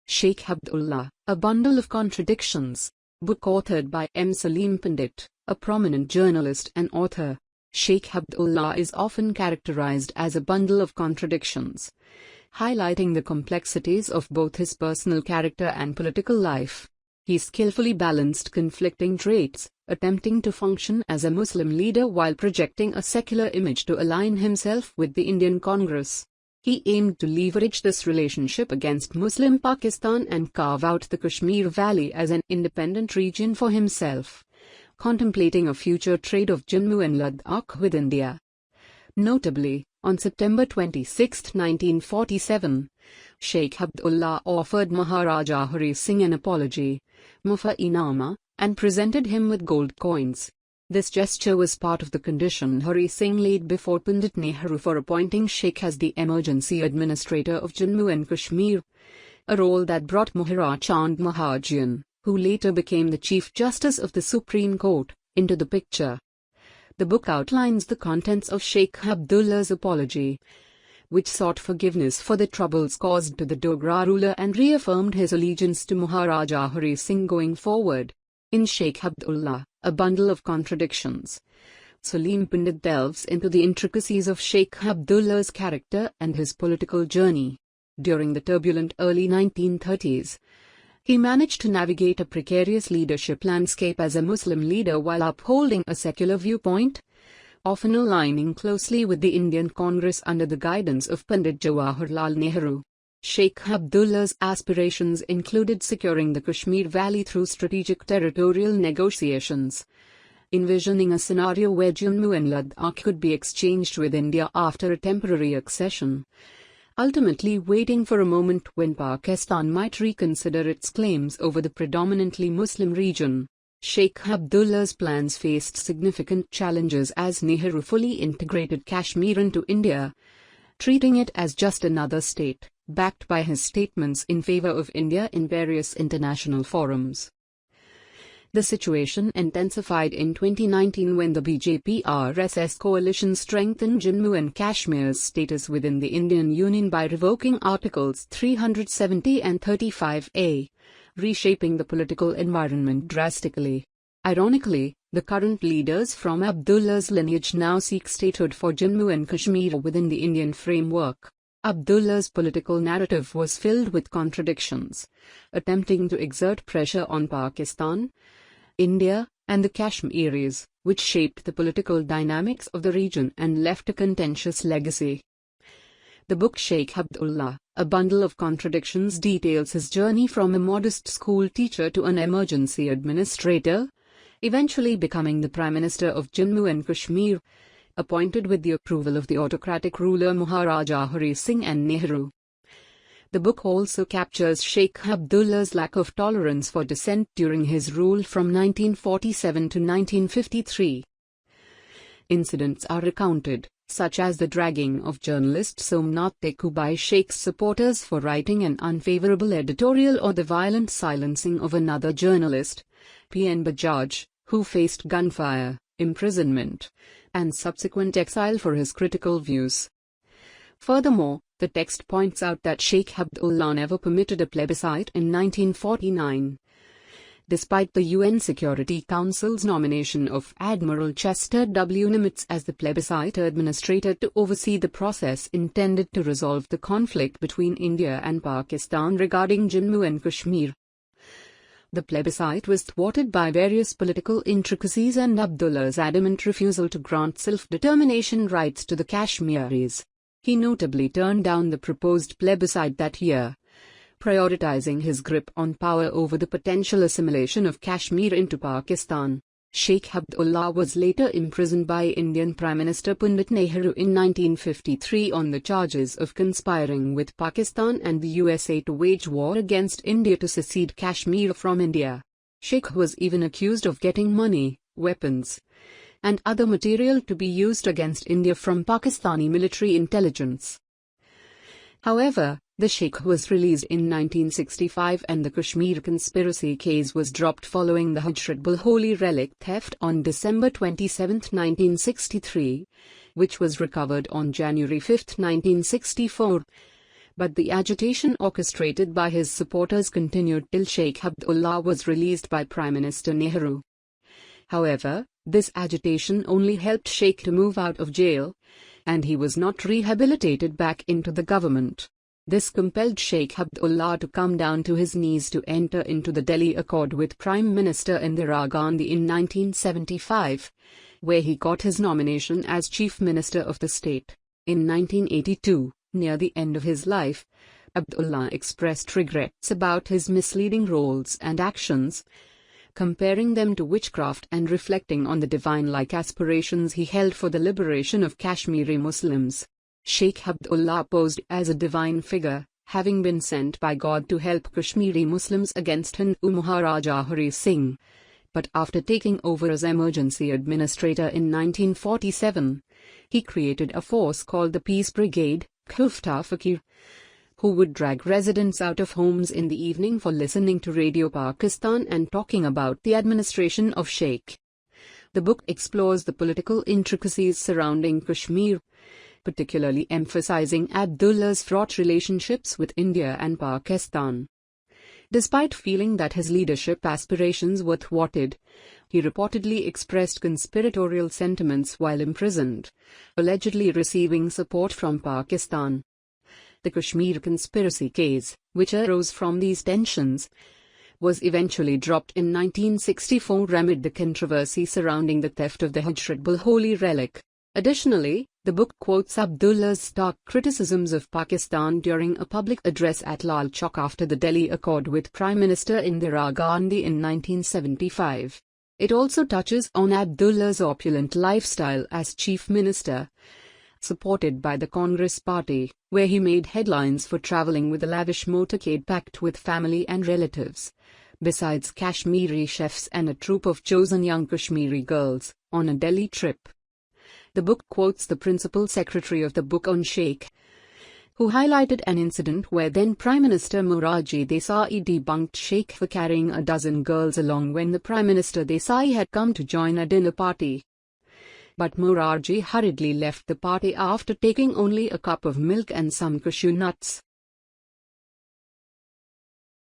Sheikh Abdullah, A Bundle of Contradictions. Book authored by M. Saleem Pandit, a prominent journalist and author. Sheikh Abdullah is often characterized as a bundle of contradictions, highlighting the complexities of both his personal character and political life. He skillfully balanced conflicting traits, attempting to function as a Muslim leader while projecting a secular image to align himself with the Indian Congress. He aimed to leverage this relationship against Muslim Pakistan and carve out the Kashmir Valley as an independent region for himself, contemplating a future trade of Jammu and Ladakh with India. Notably, on September 26, 1947, Sheikh Abdullah offered Maharaja Hari Singh an apology, Mufa-e-Nama, and presented him with gold coins. This gesture was part of the condition Hari Singh laid before Pandit Nehru for appointing Sheikh as the emergency administrator of Jammu and Kashmir, a role that brought Mohira Chand Mahajan, who later became the Chief Justice of the Supreme Court, into the picture. The book outlines the contents of Sheikh Abdullah's apology, which sought forgiveness for the troubles caused to the Dogra ruler and reaffirmed his allegiance to Maharaja Hari Singh going forward. In Sheikh Abdullah, A Bundle of Contradictions, Saleem Pandit delves into the intricacies of Sheikh Abdullah's character and his political journey. During the turbulent early 1930s, he managed to navigate a precarious leadership landscape as a Muslim leader while upholding a secular viewpoint, often aligning closely with the Indian Congress under the guidance of Pandit Jawaharlal Nehru. Sheikh Abdullah's aspirations included securing the Kashmir Valley through strategic territorial negotiations, envisioning a scenario where Jammu and Ladakh could be exchanged with India after a temporary accession, ultimately waiting for a moment when Pakistan might reconsider its claims over the predominantly Muslim region. Sheikh Abdullah's plans faced significant challenges as Nehru fully integrated Kashmir into India, treating it as just another state, backed by his statements in favor of India in various international forums. The situation intensified in 2019 when the BJP-RSS coalition strengthened Jammu and Kashmir's status within the Indian Union by revoking Articles 370 and 35A, reshaping the political environment drastically. Ironically, the current leaders from Abdullah's lineage now seek statehood for Jammu and Kashmir within the Indian framework. Abdullah's political narrative was filled with contradictions, attempting to exert pressure on Pakistan, India, and the Kashmiris, which shaped the political dynamics of the region and left a contentious legacy. The book Sheikh Abdullah, A Bundle of Contradictions details his journey from a modest school teacher to an emergency administrator, eventually becoming the Prime Minister of Jammu and Kashmir, appointed with the approval of the autocratic ruler Maharaja Hari Singh and Nehru. The book also captures Sheikh Abdullah's lack of tolerance for dissent during his rule from 1947 to 1953. Incidents are recounted, such as the dragging of journalist Somnath Teku by Sheikh's supporters for writing an unfavorable editorial or the violent silencing of another journalist, P.N. Bajaj, who faced gunfire, imprisonment, and subsequent exile for his critical views. Furthermore, the text points out that Sheikh Abdullah never permitted a plebiscite in 1949. Despite the UN Security Council's nomination of Admiral Chester W. Nimitz as the plebiscite administrator to oversee the process intended to resolve the conflict between India and Pakistan regarding Jammu and Kashmir, the plebiscite was thwarted by various political intricacies and Abdullah's adamant refusal to grant self-determination rights to the Kashmiris. He notably turned down the proposed plebiscite that year, prioritizing his grip on power over the potential assimilation of Kashmir into Pakistan. Sheikh Abdullah was later imprisoned by Indian Prime Minister Pandit Nehru in 1953 on the charges of conspiring with Pakistan and the USA to wage war against India to secede Kashmir from India. Sheikh was even accused of getting money, weapons, and other material to be used against India from Pakistani military intelligence. However, the Sheikh was released in 1965 and the Kashmir conspiracy case was dropped following the Hajrat-ul Holy Relic theft on December 27, 1963, which was recovered on January 5, 1964. But the agitation orchestrated by his supporters continued till Sheikh Abdullah was released by Prime Minister Nehru. However, this agitation only helped Sheikh to move out of jail, and he was not rehabilitated back into the government. This compelled Sheikh Abdullah to come down to his knees to enter into the Delhi Accord with Prime Minister Indira Gandhi in 1975, where he got his nomination as Chief Minister of the state. In 1982, near the end of his life, Abdullah expressed regrets about his misleading roles and actions, comparing them to witchcraft and reflecting on the divine-like aspirations he held for the liberation of Kashmiri Muslims. Sheikh Abdullah posed as a divine figure, having been sent by God to help Kashmiri Muslims against Hindu Maharaja Hari Singh. But after taking over as emergency administrator in 1947, he created a force called the Peace Brigade, Khufta Fakir, who would drag residents out of homes in the evening for listening to Radio Pakistan and talking about the administration of Sheikh. The book explores the political intricacies surrounding Kashmir, particularly emphasizing Abdullah's fraught relationships with India and Pakistan. Despite feeling that his leadership aspirations were thwarted, he reportedly expressed conspiratorial sentiments while imprisoned, allegedly receiving support from Pakistan. The Kashmir conspiracy case, which arose from these tensions, was eventually dropped in 1964 amid the controversy surrounding the theft of the Hajratbul holy relic. Additionally, the book quotes Abdullah's stark criticisms of Pakistan during a public address at Lal Chowk after the Delhi Accord with Prime Minister Indira Gandhi in 1975. It also touches on Abdullah's opulent lifestyle as chief minister, supported by the Congress Party, where he made headlines for traveling with a lavish motorcade packed with family and relatives, besides Kashmiri chefs and a troupe of chosen young Kashmiri girls, on a Delhi trip. The book quotes the principal secretary of the book on Sheikh, who highlighted an incident where then Prime Minister Morarji Desai debunked Sheikh for carrying a dozen girls along when the Prime Minister Desai had come to join a dinner party. But Morarji hurriedly left the party after taking only a cup of milk and some cashew nuts.